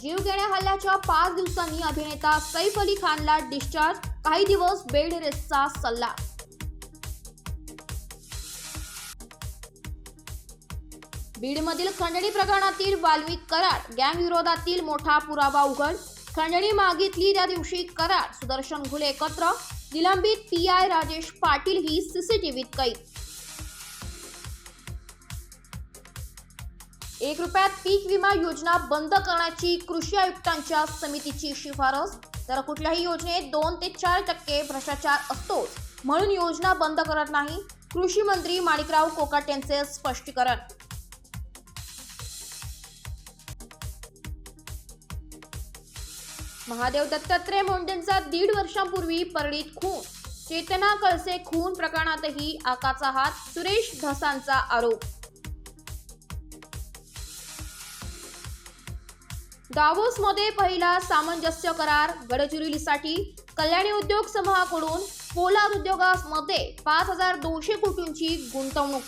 जीवघेण्या हल्ल्याच्या 5 दिवसांनी अभिनेता सैफ अली खानला डिस्चार्ज, काही दिवस बेड रेस्टचा सल्ला. बीडमधील खंडणी प्रकरणातील वाल्मिक कराड गँग विरोधातील मोठा पुरावा उघड. खंडणी मागितली त्या दिवशी कराड, सुदर्शन घुले एकत्र. निलंबित पीआय राजेश पाटील ही सीसीटीव्हीत कैद. 1 रुपयात पीक विमा योजना बंद करण्याची कृषी आयुक्तांच्या समितीची शिफारस. तर कुठल्याही योजनेत 2 ते 4% भ्रष्टाचार असतोच, म्हणून योजना बंद करत नाही. कृषी मंत्री माणिकराव कोकाटे यांचे स्पष्टीकरण. महादेव दत्तात्रय मुंडेंचा 1.5 वर्षांपूर्वी परळीत खून. चेतना कळसे खून प्रकरणातही आकाचा हात, सुरेश धसांचा आरोप. दावोसमध्ये पहिला सामंजस्य करार. गडचिरोलीसाठी कल्याणी उद्योग समूहाकडून पोलाद उद्योगामध्ये 5,200 कोटींची गुंतवणूक.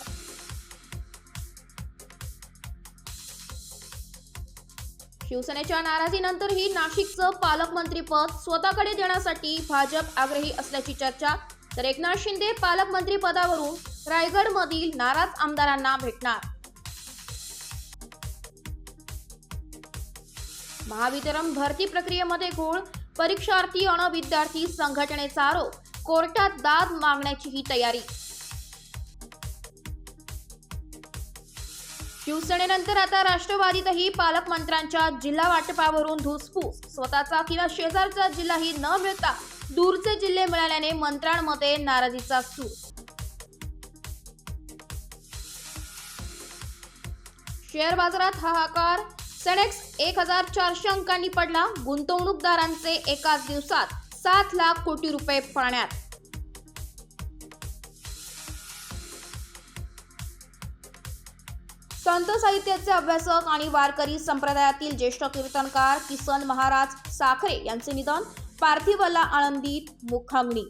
शिवसेनेच्या नाराजीनंतरही नाशिकचं पालकमंत्रीपद स्वतःकडे देण्यासाठी भाजप आग्रही असल्याची चर्चा. तर एकनाथ शिंदे पालकमंत्री पदावरून रायगडमधील नाराज आमदारांना भेटणार. महावितरण भरती प्रक्रियेमध्ये घोळ. परीक्षार्थी आणि विद्यार्थी संघटनेचा आरोप. कोर्टात दाद मागण्याचीही तयारी. शिवसेनेनंतर आता राष्ट्रवादीतही पालकमंत्र्यांच्या जिल्हा वाटपावरून धुसफूस. स्वतःचा किंवा शेजारचा जिल्हाही न मिळता दूरचे जिल्हे मिळाल्याने मंत्र्यांमध्ये नाराजीचा सूर. शेअर बाजारात हाहाकार. सेनेक्स 1,400 अंकांनी पडला. गुंतवणूकदारांचे एकाच दिवसात 7 लाख कोटी रुपये पाण्यात. संत साहित्याचे अभ्यासक आणि वारकरी संप्रदायातील ज्येष्ठ कीर्तनकार किसन महाराज साखरे यांचे निधन. पार्थिवाला आळंदीत मुखाग्नी.